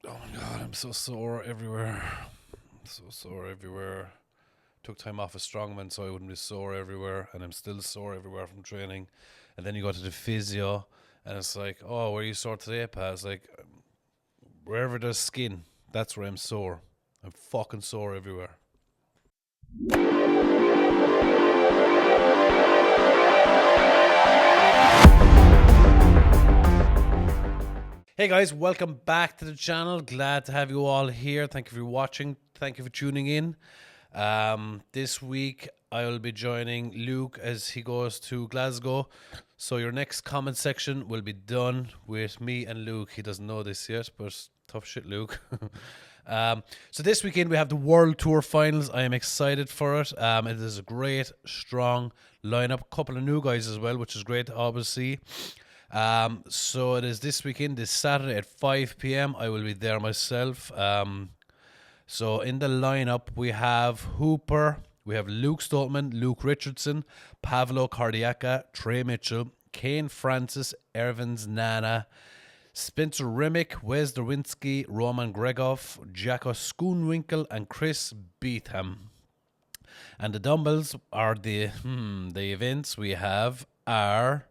Oh my god, I'm so sore everywhere. So sore everywhere. Took time off of strongman so I wouldn't be sore everywhere, and I'm still sore everywhere from training. And then you go to the physio, and it's like, oh, where are you sore today, pa? It's like, wherever there's skin, that's where I'm sore. I'm fucking sore everywhere. Hey guys, welcome back to the channel. Glad to have you all here. Thank you for watching. Thank you for tuning in. This week I will be joining Luke as he goes to Glasgow. So your next comment section will be done with me and Luke. He doesn't know this yet, but tough shit, Luke. So this weekend we have the World Tour Finals. I am excited for it. It is a great, strong lineup. Couple of new guys as well, which is great to always see. So it is this weekend, this Saturday at 5 p.m. I will be there myself. So in the lineup, we have Hooper, we have Luke Stoltman, Luke Richardson, Pavlo Cardiaca, Trey Mitchell, Kane Francis, Ervins Nana, Spencer Remick, Wes Derwinski, Roman Gregov, Jacko Schoonwinkel, and Chris Beetham. And the dumbbells are the events we have are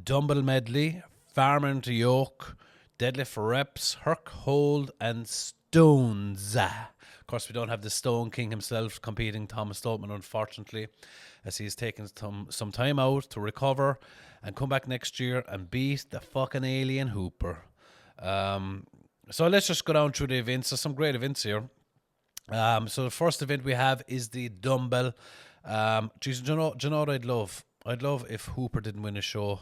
dumbbell medley, farmer into yoke, deadlift for reps, Herc hold, and stones. Of course, we don't have the Stone King himself competing, Thomas Stoltman, unfortunately, as he's taken some time out to recover and come back next year and beat the fucking alien Hooper. So let's just go down through the events. There's some great events here. So the first event we have is the dumbbell. Do you know what I'd love? I'd love if Hooper didn't win a show.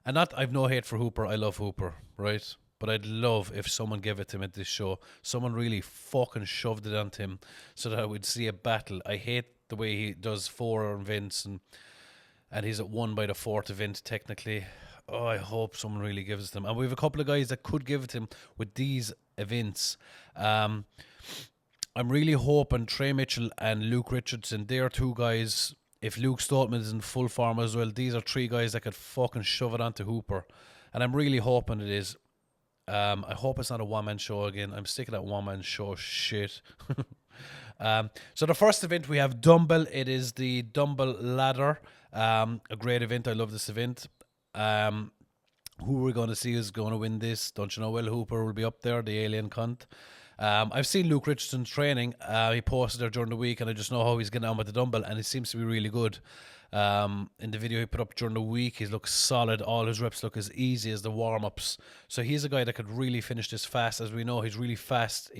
And not, I've no hate for Hooper. I love Hooper, right? But I'd love if someone gave it to him at this show. Someone really fucking shoved it onto him so that I would see a battle. I hate the way he does 4 events and he's at 1 by the 4th event technically. Oh, I hope someone really gives it to him. And we have a couple of guys that could give it to him with these events. I'm really hoping Trey Mitchell and Luke Richardson, they are 2 guys. If Luke Stoltman is in full form as well, these are 3 guys that could fucking shove it onto Hooper. And I'm really hoping it is. I hope it's not a one-man show again. I'm sick of that one-man show shit. So the first event we have dumbbell. It is the dumbbell ladder. A great event. I love this event. Who we're going to see is going to win this. Don't you know? Will Hooper will be up there, the alien cunt. I've seen Luke Richardson's training. He posted there during the week, and I just know how he's getting on with the dumbbell, and he seems to be really good. In the video he put up during the week, he looks solid. All his reps look as easy as the warm-ups. So he's a guy that could really finish this fast. As we know, he's really fast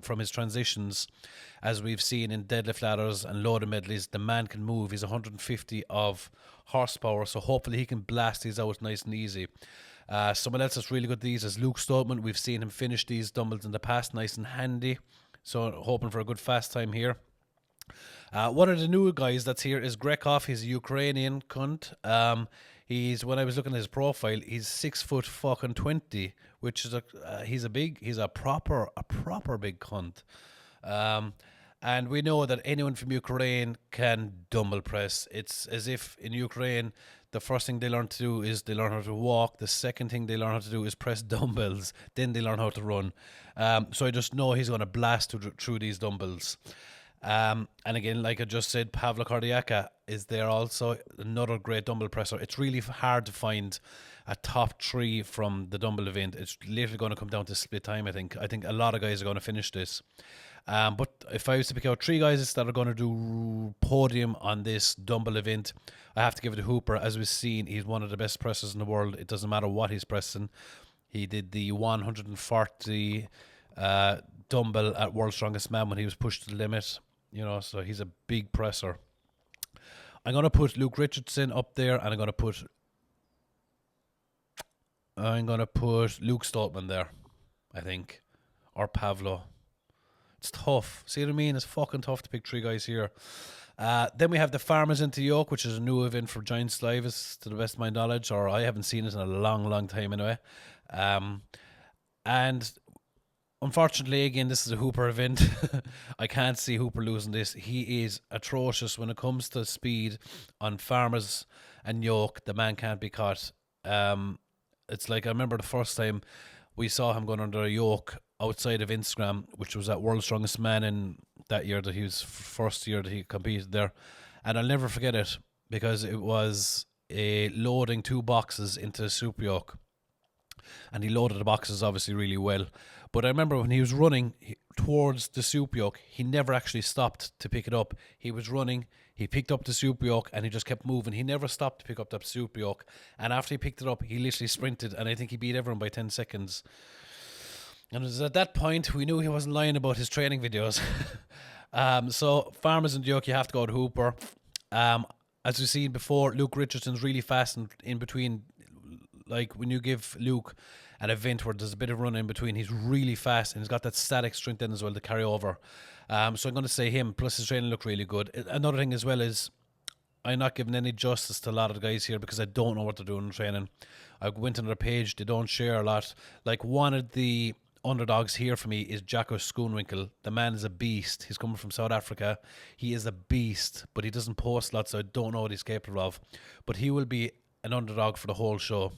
from his transitions, as we've seen in deadlift ladders and loaded medleys. The man can move. He's 150 of horsepower, so hopefully he can blast these out nice and easy. Someone else that's really good at these is Luke Stoltman. We've seen him finish these dumbbells in the past, nice and handy. So hoping for a good fast time here. One of the new guys that's here is Grekov. He's a Ukrainian cunt. When I was looking at his profile, he's 6 foot fucking 20, which is he's a proper big cunt. And we know that anyone from Ukraine can dumbbell press. It's as if in Ukraine, the first thing they learn to do is they learn how to walk. The second thing they learn how to do is press dumbbells. Then they learn how to run. So I just know he's going to blast through these dumbbells. And again, like I just said, Pavlo Cardiaca is there also, another great dumbbell presser. It's really hard to find a top 3 from the dumbbell event. It's literally going to come down to split time, I think. I think a lot of guys are going to finish this. But if I was to pick out 3 guys that are going to do podium on this dumbbell event, I have to give it to Hooper. As we've seen, he's one of the best pressers in the world. It doesn't matter what he's pressing. He did the 140 dumbbell at World's Strongest Man when he was pushed to the limit. You know, so he's a big presser. I'm going to put Luke Richardson up there, and I'm going to put Luke Stoltman there, I think, or Pavlo. It's tough. See what I mean? It's fucking tough to pick 3 guys here. Then we have the Farmers into Yoke, which is a new event for Giants Live, to the best of my knowledge, or I haven't seen it in a long time anyway. And unfortunately, again, this is a Hooper event. I can't see Hooper losing this. He is atrocious when it comes to speed on Farmers and Yoke. The man can't be caught. It's like, I remember the first time we saw him going under a yoke outside of Instagram, which was at World's Strongest Man in that year that he was first year that he competed there. And I'll never forget it because it was loading 2 boxes into a super yoke. And he loaded the boxes obviously really well. But I remember when he was running towards the soup yoke, he never actually stopped to pick it up. He was running, he picked up the soup yoke, and he just kept moving. He never stopped to pick up that soup yoke. And after he picked it up, he literally sprinted, and I think he beat everyone by 10 seconds. And it was at that point we knew he wasn't lying about his training videos. So farmers in the yoke, you have to go to Hooper. As we've seen before, Luke Richardson's really fast in between. Like when you give Luke an event where there's a bit of run in between, he's really fast and he's got that static strength in as well to carry over. So I'm going to say him, plus his training looked really good. Another thing as well is I'm not giving any justice to a lot of the guys here because I don't know what they're doing in training. I went on their page, they don't share a lot. Like one of the underdogs here for me is Jacko Schoonwinkel. The man is a beast. He's coming from South Africa. He is a beast, but he doesn't post a lot, so I don't know what he's capable of. But he will be an underdog for the whole show.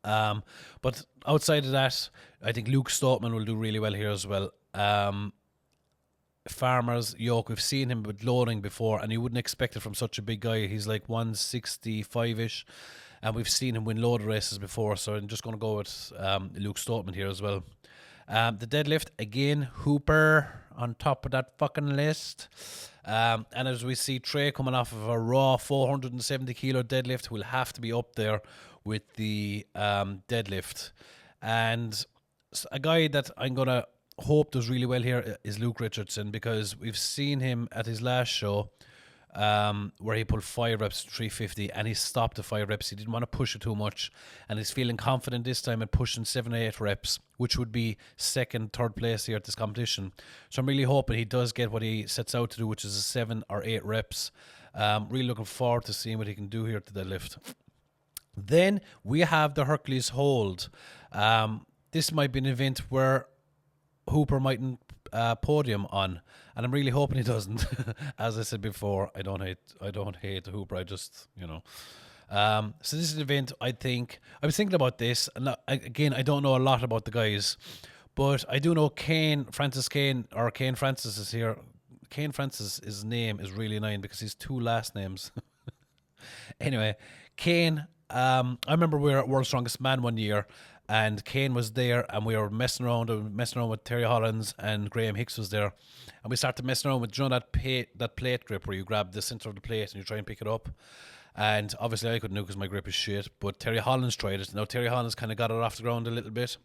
But outside of that, I think Luke Stoutman will do really well here as well. Farmers yoke, we've seen him with loading before, and you wouldn't expect it from such a big guy. He's like 165-ish, and we've seen him win load races before, so I'm just going to go with Luke Stoutman here as well. The deadlift, again, Hooper on top of that fucking list. And as we see Trey coming off of a raw 470 kilo deadlift, will have to be up there with the deadlift. And a guy that I'm going to hope does really well here is Luke Richardson, because we've seen him at his last show where he pulled 5 reps to 350 and he stopped at 5 reps. He didn't want to push it too much, and he's feeling confident this time at pushing 7 or 8 reps, which would be second, third place here at this competition. So I'm really hoping he does get what he sets out to do, which is 7 or 8 reps. Really looking forward to seeing what he can do here to the lift. Then we have the Hercules hold. This might be an event where Hooper mightn't podium on, and I'm really hoping he doesn't. As I said before, I don't hate Hooper. I just, so this is an event I was thinking about this, and again, I don't know a lot about the guys, but I do know Francis Kane Francis is here. Kane Francis, his name is really annoying because he's 2 last names. Anyway, Kane, I remember we were at World's Strongest Man one year, and Kane was there, and we were messing around with Terry Hollins, and Graham Hicks was there, and we started messing around with, that plate grip where you grab the center of the plate and you try and pick it up. And obviously I couldn't do because my grip is shit, but Terry Hollins tried it. Now Terry Hollins kind of got it off the ground a little bit,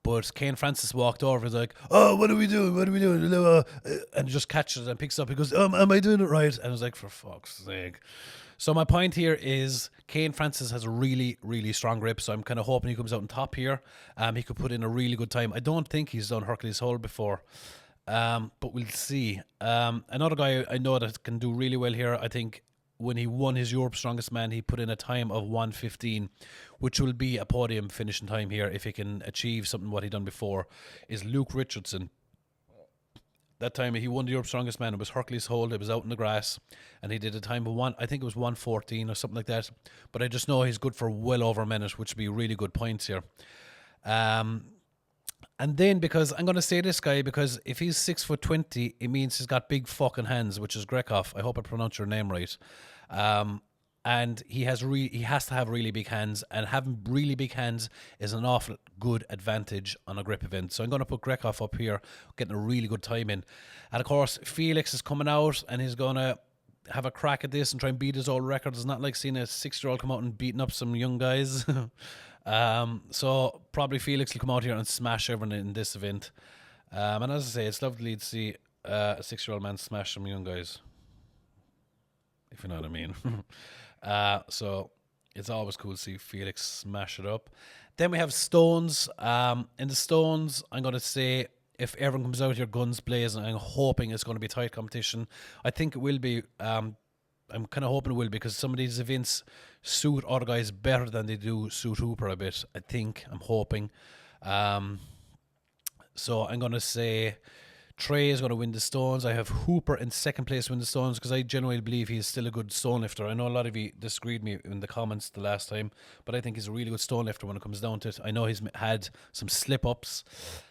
but Kane Francis walked over. He's like, "Oh, what are we doing? And he just catches it and picks it up. He goes, "Am I doing it right?" And I was like, "For fuck's sake." So my point here is Kane Francis has a really, really strong grip, so I'm kind of hoping he comes out on top here. He could put in a really good time. I don't think he's done Hercules hold before, but we'll see. Another guy I know that can do really well here, I think when he won his Europe's Strongest Man, he put in a time of 1:15, which will be a podium finishing time here if he can achieve something what he done before, is Luke Richardson. That time he won the Europe's Strongest Man. It was Hercules hold. It was out in the grass, and he did a time of I think it was 1:14 or something like that. But I just know he's good for well over a minute, which would be really good points here. And then, because I'm going to say this guy, because if he's 6'20", it means he's got big fucking hands, which is Grekov. I hope I pronounced your name right. And he has to have really big hands, and having really big hands is an awful good advantage on a grip event. So I'm going to put Grekov up here, getting a really good time in. And of course, Felix is coming out, and he's going to have a crack at this and try and beat his old record. It's not like seeing a 6-year-old come out and beating up some young guys. So probably Felix will come out here and smash everyone in this event. And as I say, it's lovely to see a 6-year-old man smash some young guys, if you know what I mean. So it's always cool to see Felix smash it up. Then we have Stones. In the Stones, I'm going to say if everyone comes out here guns blazing, I'm hoping it's going to be tight competition. I think it will be. I'm kind of hoping it will, because some of these events suit other guys better than they do suit Hooper a bit. I'm hoping. So I'm going to say Trey is going to win the stones. I have Hooper in second place to win the stones because I genuinely believe he's still a good stone lifter. I know a lot of you disagreed with me in the comments the last time, but I think he's a really good stone lifter when it comes down to it. I know he's had some slip-ups.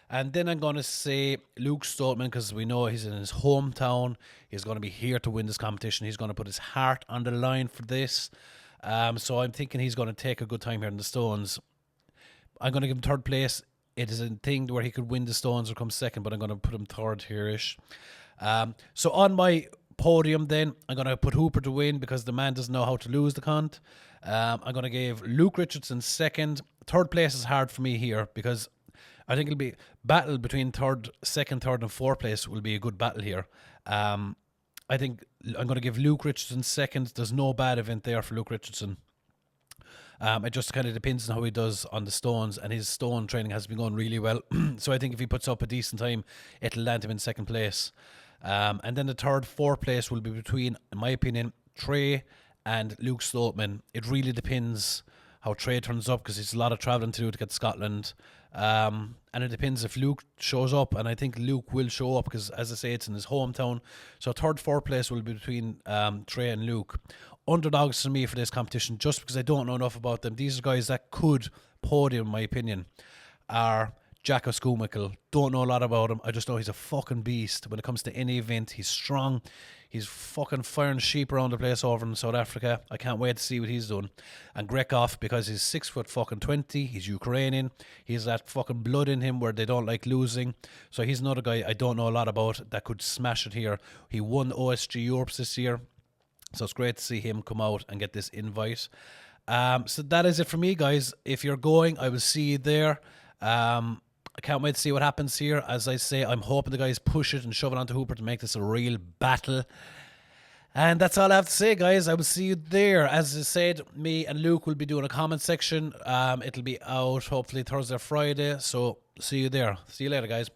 And then I'm going to say Luke Stoltman because we know he's in his hometown. He's going to be here to win this competition. He's going to put his heart on the line for this. So I'm thinking he's going to take a good time here in the stones. I'm going to give him third place. It is a thing where he could win the stones or come second, but I'm going to put him third here-ish. So on my podium then, I'm going to put Hooper to win because the man doesn't know how to lose the cunt. I'm going to give Luke Richardson second. Third place is hard for me here because I think it'll be battle between second, third and fourth place will be a good battle here. I think I'm going to give Luke Richardson second. There's no bad event there for Luke Richardson. It just kind of depends on how he does on the stones, and his stone training has been going really well. So I think if he puts up a decent time, it'll land him in second place. And then the third, fourth place will be between, in my opinion, Trey and Luke Stoltman. It really depends how Trey turns up because there's a lot of travelling to do to get to Scotland. And it depends if Luke shows up, and I think Luke will show up because, as I say, it's in his hometown. So third, fourth place will be between Trey and Luke. Underdogs for me for this competition, just because I don't know enough about them. These are guys that could podium, in my opinion, are Jack O'Scoomichael. Don't know a lot about him. I just know he's a fucking beast. When it comes to any event, he's strong. He's fucking firing sheep around the place over in South Africa. I can't wait to see what he's doing. And Grekov, because he's 6'20", he's Ukrainian. He's that fucking blood in him where they don't like losing. So he's another guy I don't know a lot about that could smash it here. He won OSG Europe this year. So it's great to see him come out and get this invite. So that is it for me, guys. If you're going, I will see you there. I can't wait to see what happens here. As I say, I'm hoping the guys push it and shove it onto Hooper to make this a real battle. And that's all I have to say, guys. I will see you there. As I said, me and Luke will be doing a comment section. It'll be out hopefully Thursday or Friday. So see you there. See you later, guys.